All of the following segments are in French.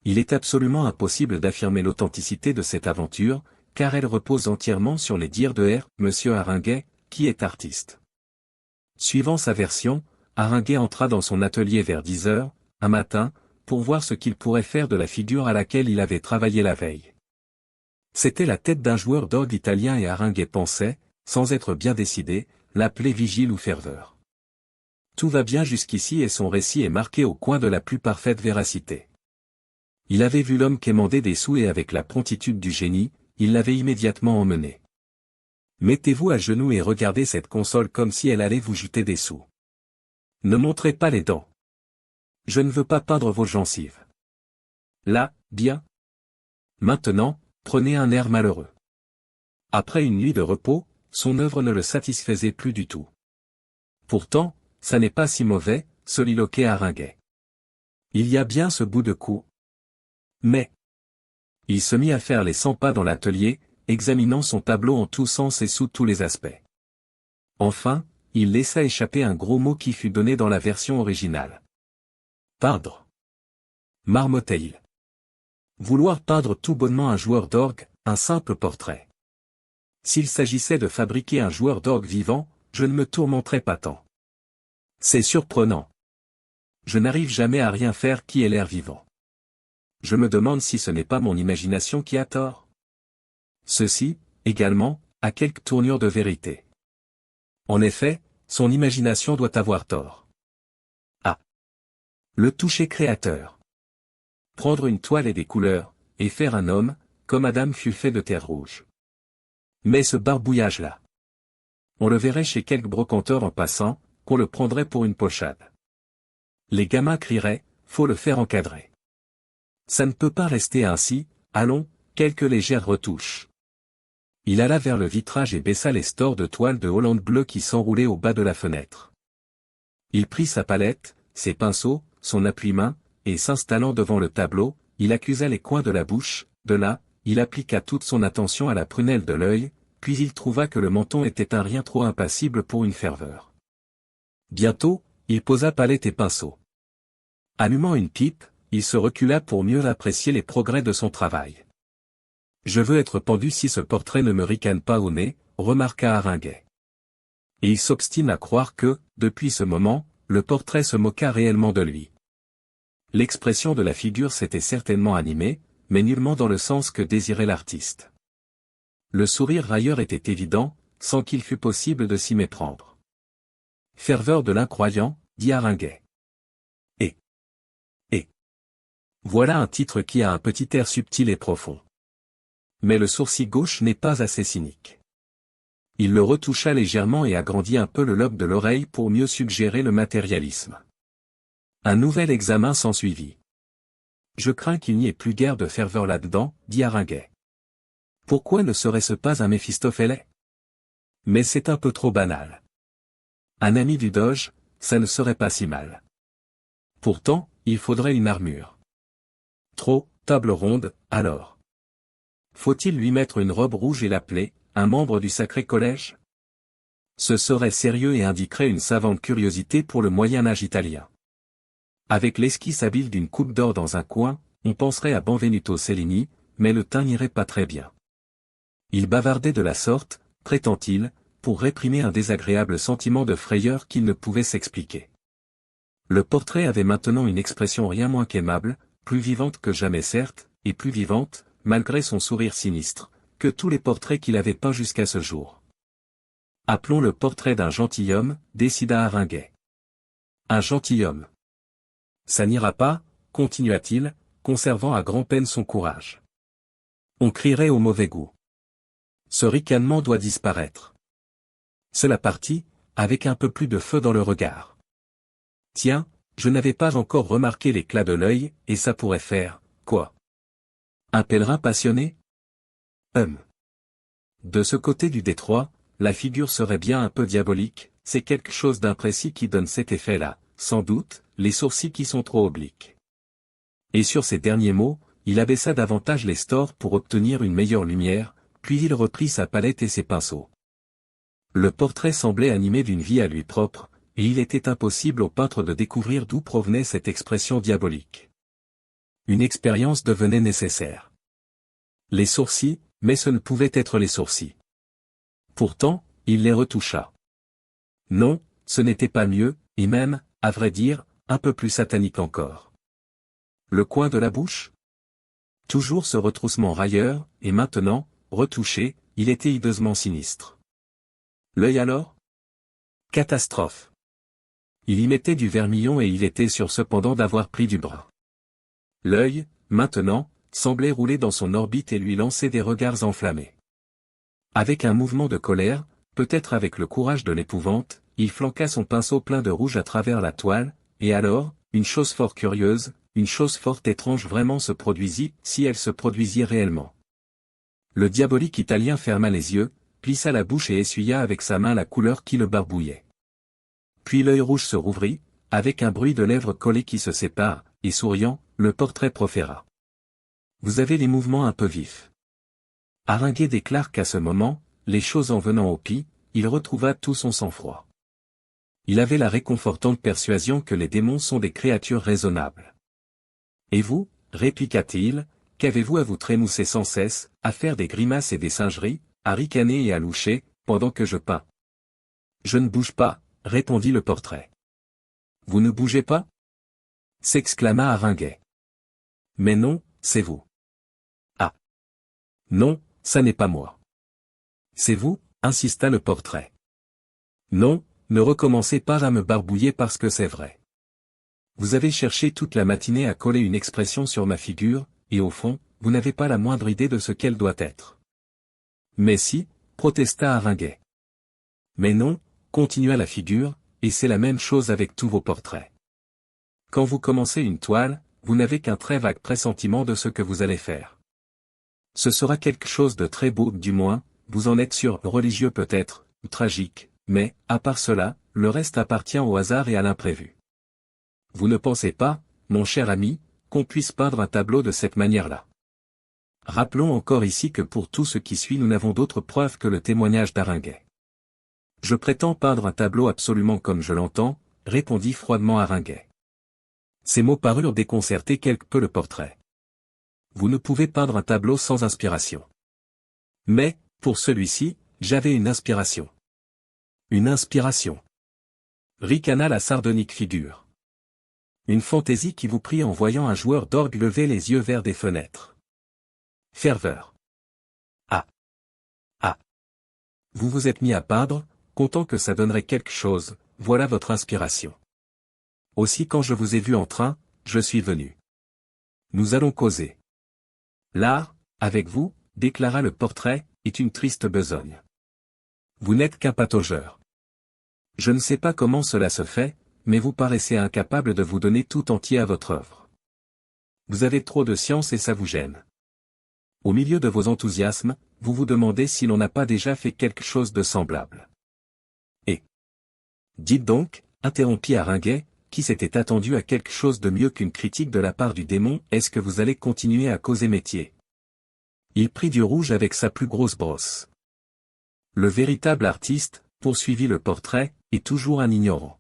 Il est absolument impossible d'affirmer l'authenticité de cette aventure, car elle repose entièrement sur les dires de Monsieur Haringuet, qui est artiste. Suivant sa version, Haringuet entra dans son atelier vers 10 heures, un matin, pour voir ce qu'il pourrait faire de la figure à laquelle il avait travaillé la veille. C'était la tête d'un joueur d'orgue italien et Haringuet pensait, sans être bien décidé, l'appeler Vigile ou Ferveur. Tout va bien jusqu'ici et son récit est marqué au coin de la plus parfaite véracité. Il avait vu l'homme quémander des sous et avec la promptitude du génie, il l'avait immédiatement emmené. Mettez-vous à genoux et regardez cette console comme si elle allait vous jeter des sous. Ne montrez pas les dents. Je ne veux pas peindre vos gencives. Là, bien. Maintenant, prenez un air malheureux. Après une nuit de repos, son œuvre ne le satisfaisait plus du tout. Pourtant, ça n'est pas si mauvais, soliloquait Haringuet. Il y a bien ce bout de cou. Mais... Il se mit à faire les 100 pas dans l'atelier, examinant son tableau en tous sens et sous tous les aspects. Enfin, il laissa échapper un gros mot qui fut donné dans la version originale. Peindre. Marmottait-il. Vouloir peindre tout bonnement un joueur d'orgue, un simple portrait. S'il s'agissait de fabriquer un joueur d'orgue vivant, je ne me tourmenterais pas tant. C'est surprenant. Je n'arrive jamais à rien faire qui ait l'air vivant. Je me demande si ce n'est pas mon imagination qui a tort. Ceci, également, a quelques tournures de vérité. En effet, son imagination doit avoir tort. Ah. Le toucher créateur. Prendre une toile et des couleurs, et faire un homme, comme Adam fut fait de terre rouge. Mais ce barbouillage-là. On le verrait chez quelques brocanteurs en passant, qu'on le prendrait pour une pochade. Les gamins crieraient, faut le faire encadrer. Ça ne peut pas rester ainsi, allons, quelques légères retouches. Il alla vers le vitrage et baissa les stores de toile de Hollande bleue qui s'enroulaient au bas de la fenêtre. Il prit sa palette, ses pinceaux, son appuie-main, et s'installant devant le tableau, il accusa les coins de la bouche, de là, il appliqua toute son attention à la prunelle de l'œil, puis il trouva que le menton était un rien trop impassible pour une ferveur. Bientôt, il posa palette et pinceau. Allumant une pipe, il se recula pour mieux apprécier les progrès de son travail. Je veux être pendu si ce portrait ne me ricane pas au nez, remarqua Haringuet. Et il s'obstine à croire que, depuis ce moment, le portrait se moqua réellement de lui. L'expression de la figure s'était certainement animée, mais nullement dans le sens que désirait l'artiste. Le sourire railleur était évident, sans qu'il fût possible de s'y méprendre. Ferveur de l'incroyant, dit Haringuet. Et. Voilà un titre qui a un petit air subtil et profond. Mais le sourcil gauche n'est pas assez cynique. Il le retoucha légèrement et agrandit un peu le lobe de l'oreille pour mieux suggérer le matérialisme. Un nouvel examen s'ensuivit. Je crains qu'il n'y ait plus guère de ferveur là-dedans, dit Haringuet. Pourquoi ne serait-ce pas un Méphistophélès? Mais c'est un peu trop banal. Un ami du doge, ça ne serait pas si mal. Pourtant, il faudrait une armure. Trop, table ronde, alors. Faut-il lui mettre une robe rouge et l'appeler, un membre du sacré collège? Ce serait sérieux et indiquerait une savante curiosité pour le Moyen-Âge italien. Avec l'esquisse habile d'une coupe d'or dans un coin, on penserait à Benvenuto Cellini, mais le teint n'irait pas très bien. Il bavardait de la sorte, prétend-il, pour réprimer un désagréable sentiment de frayeur qu'il ne pouvait s'expliquer. Le portrait avait maintenant une expression rien moins qu'aimable, plus vivante que jamais certes, et plus vivante, malgré son sourire sinistre, que tous les portraits qu'il avait peints jusqu'à ce jour. Appelons le portrait d'un gentilhomme, décida Haringuet. Un gentilhomme. Ça n'ira pas, continua-t-il, conservant à grand-peine son courage. On crierait au mauvais goût. Ce ricanement doit disparaître. C'est la partie, avec un peu plus de feu dans le regard. Tiens, je n'avais pas encore remarqué l'éclat de l'œil, et ça pourrait faire, quoi? Un pèlerin passionné? De ce côté du détroit, la figure serait bien un peu diabolique, c'est quelque chose d'imprécis qui donne cet effet-là, sans doute, les sourcils qui sont trop obliques. Et sur ces derniers mots, il abaissa davantage les stores pour obtenir une meilleure lumière, puis il reprit sa palette et ses pinceaux. Le portrait semblait animé d'une vie à lui propre, et il était impossible au peintre de découvrir d'où provenait cette expression diabolique. Une expérience devenait nécessaire. Les sourcils, mais ce ne pouvait être les sourcils. Pourtant, il les retoucha. Non, ce n'était pas mieux, et même, à vrai dire, un peu plus satanique encore. Le coin de la bouche? Toujours ce retroussement railleur, et maintenant, retouché, il était hideusement sinistre. L'œil alors? Catastrophe. Il y mettait du vermillon et il était sûr cependant d'avoir pris du brun. L'œil, maintenant, semblait rouler dans son orbite et lui lancer des regards enflammés. Avec un mouvement de colère, peut-être avec le courage de l'épouvante, il flanqua son pinceau plein de rouge à travers la toile, et alors, une chose fort curieuse, une chose fort étrange vraiment se produisit, si elle se produisit réellement. Le diabolique Italien ferma les yeux, plissa la bouche et essuya avec sa main la couleur qui le barbouillait. Puis l'œil rouge se rouvrit, avec un bruit de lèvres collées qui se séparent, et souriant, le portrait proféra. Vous avez les mouvements un peu vifs. Haringuet déclare qu'à ce moment, les choses en venant au pis, il retrouva tout son sang-froid. Il avait la réconfortante persuasion que les démons sont des créatures raisonnables. Et vous, répliqua-t-il, qu'avez-vous à vous trémousser sans cesse, à faire des grimaces et des singeries, à ricaner et à loucher, pendant que je peins? Je ne bouge pas, répondit le portrait. Vous ne bougez pas? S'exclama Haringuet. Mais non, c'est vous. Ah. Non, ça n'est pas moi. C'est vous, insista le portrait. Non, ne recommencez pas à me barbouiller parce que c'est vrai. Vous avez cherché toute la matinée à coller une expression sur ma figure, et au fond, vous n'avez pas la moindre idée de ce qu'elle doit être. Mais si, protesta Haringuet. Mais non, continua la figure, et c'est la même chose avec tous vos portraits. Quand vous commencez une toile, vous n'avez qu'un très vague pressentiment de ce que vous allez faire. Ce sera quelque chose de très beau, du moins, vous en êtes sûr, religieux peut-être, ou tragique, mais, à part cela, le reste appartient au hasard et à l'imprévu. Vous ne pensez pas, mon cher ami, qu'on puisse peindre un tableau de cette manière-là. Rappelons encore ici que pour tout ce qui suit nous n'avons d'autre preuve que le témoignage d'Haringuet. Je prétends peindre un tableau absolument comme je l'entends, répondit froidement Haringuet. Ces mots parurent déconcerter quelque peu le portrait. Vous ne pouvez peindre un tableau sans inspiration. Mais, pour celui-ci, j'avais une inspiration. Une inspiration. Ricana la sardonique figure. Une fantaisie qui vous prit en voyant un joueur d'orgue lever les yeux vers des fenêtres. Ferveur. Ah. Ah. Vous vous êtes mis à peindre, comptant que ça donnerait quelque chose, voilà votre inspiration. Aussi quand je vous ai vu en train, je suis venu. Nous allons causer. L'art, avec vous, déclara le portrait, est une triste besogne. Vous n'êtes qu'un pataugeur. Je ne sais pas comment cela se fait, mais vous paraissez incapable de vous donner tout entier à votre œuvre. Vous avez trop de science et ça vous gêne. Au milieu de vos enthousiasmes, vous vous demandez si l'on n'a pas déjà fait quelque chose de semblable. Et dites donc, interrompit Haringuet, qui s'était attendu à quelque chose de mieux qu'une critique de la part du démon, est-ce que vous allez continuer à causer métier? Il prit du rouge avec sa plus grosse brosse. Le véritable artiste, poursuivit le portrait, est toujours un ignorant.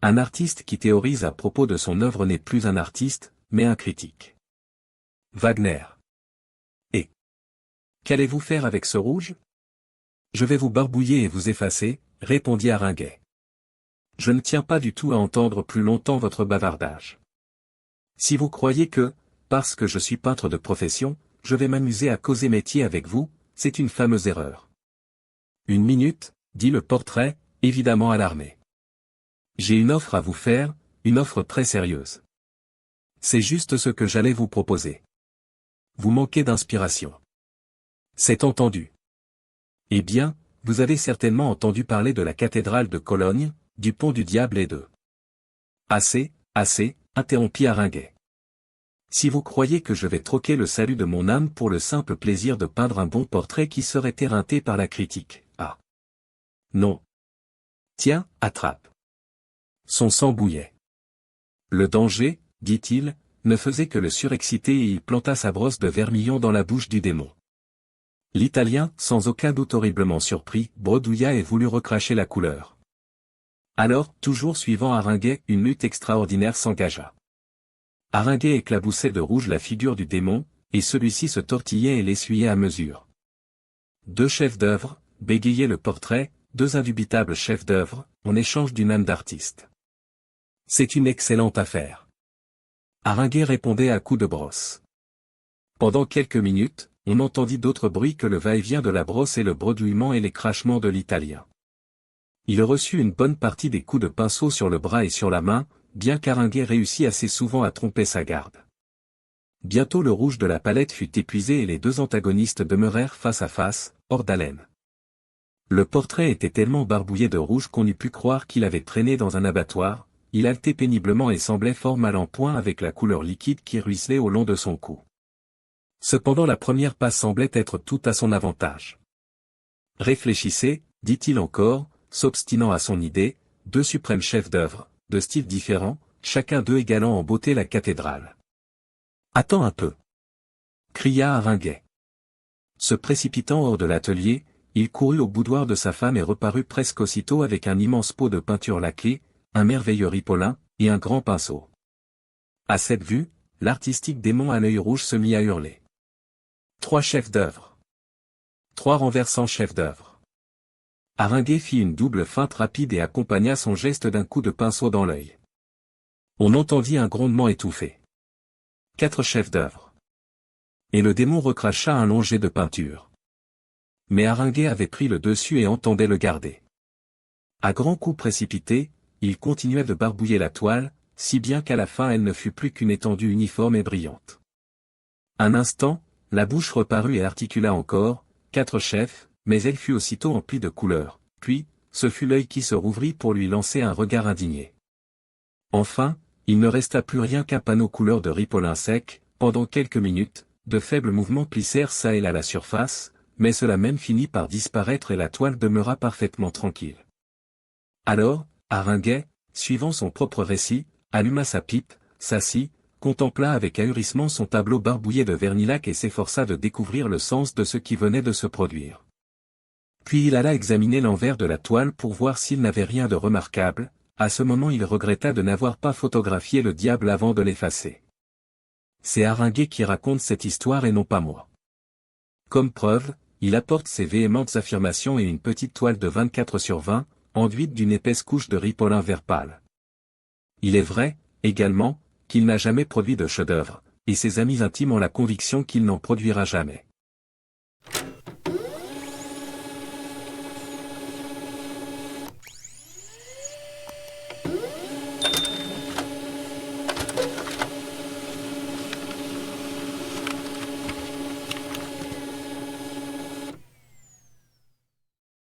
Un artiste qui théorise à propos de son œuvre n'est plus un artiste, mais un critique. Wagner. Et qu'allez-vous faire avec ce rouge? Je vais vous barbouiller et vous effacer, répondit Haringuet. Je ne tiens pas du tout à entendre plus longtemps votre bavardage. Si vous croyez que, parce que je suis peintre de profession, je vais m'amuser à causer métier avec vous, c'est une fameuse erreur. Une minute, dit le portrait, évidemment alarmé. J'ai une offre à vous faire, une offre très sérieuse. C'est juste ce que j'allais vous proposer. Vous manquez d'inspiration. C'est entendu. Eh bien, vous avez certainement entendu parler de la cathédrale de Cologne, du pont du diable et de... Assez, assez, interrompit Haringuet. Si vous croyez que je vais troquer le salut de mon âme pour le simple plaisir de peindre un bon portrait qui serait éreinté par la critique, ah. Non. Tiens, attrape. Son sang bouillait. Le danger, dit-il, ne faisait que le surexciter et il planta sa brosse de vermillon dans la bouche du démon. L'Italien, sans aucun doute horriblement surpris, bredouilla et voulut recracher la couleur. Alors, toujours suivant Haringuet, une lutte extraordinaire s'engagea. Haringey éclaboussait de rouge la figure du démon, et celui-ci se tortillait et l'essuyait à mesure. 2 chefs-d'œuvre, bégayait le portrait, 2 indubitables chefs-d'œuvre, en échange d'une âme d'artiste. C'est une excellente affaire. Haringey répondait à coups de brosse. Pendant quelques minutes, on entendit d'autres bruits que le va-et-vient de la brosse et le bredouillement et les crachements de l'Italien. Il reçut une bonne partie des coups de pinceau sur le bras et sur la main, bien qu'Haringey réussit assez souvent à tromper sa garde. Bientôt le rouge de la palette fut épuisé et les 2 antagonistes demeurèrent face à face, hors d'haleine. Le portrait était tellement barbouillé de rouge qu'on eût pu croire qu'il avait traîné dans un abattoir, il haletait péniblement et semblait fort mal en point avec la couleur liquide qui ruisselait au long de son cou. Cependant la première passe semblait être tout à son avantage. Réfléchissez, dit-il encore, s'obstinant à son idée, 2 suprêmes chefs-d'œuvre, de styles différents, chacun d'eux égalant en beauté la cathédrale. Attends un peu, cria Haringey. Se précipitant hors de l'atelier, il courut au boudoir de sa femme et reparut presque aussitôt avec un immense pot de peinture laquée, un merveilleux ripolin, et un grand pinceau. À cette vue, l'artistique démon à l'œil rouge se mit à hurler. 3 chefs-d'œuvre. 3 renversants chefs-d'œuvre. Haringey fit une double feinte rapide et accompagna son geste d'un coup de pinceau dans l'œil. On entendit un grondement étouffé. 4 chefs-d'œuvre. Et le démon recracha un long jet de peinture. Mais Haringey avait pris le dessus et entendait le garder. À grands coups précipités, il continuait de barbouiller la toile, si bien qu'à la fin elle ne fut plus qu'une étendue uniforme et brillante. Un instant, la bouche reparut et articula encore, 4 chefs, mais elle fut aussitôt emplie de couleurs, puis, ce fut l'œil qui se rouvrit pour lui lancer un regard indigné. Enfin, il ne resta plus rien qu'un panneau couleur de ripolin sec, pendant quelques minutes, de faibles mouvements plissèrent çà et là la surface, mais cela même finit par disparaître et la toile demeura parfaitement tranquille. Alors, Haringey, suivant son propre récit, alluma sa pipe, s'assit, contempla avec ahurissement son tableau barbouillé de vernilac et s'efforça de découvrir le sens de ce qui venait de se produire. Puis il alla examiner l'envers de la toile pour voir s'il n'avait rien de remarquable. À ce moment il regretta de n'avoir pas photographié le diable avant de l'effacer. C'est Haringey qui raconte cette histoire et non pas moi. Comme preuve, il apporte ses véhémentes affirmations et une petite toile de 24/20, enduite d'une épaisse couche de ripolin vert pâle. Il est vrai, également, qu'il n'a jamais produit de chef-d'œuvre, et ses amis intimes ont la conviction qu'il n'en produira jamais.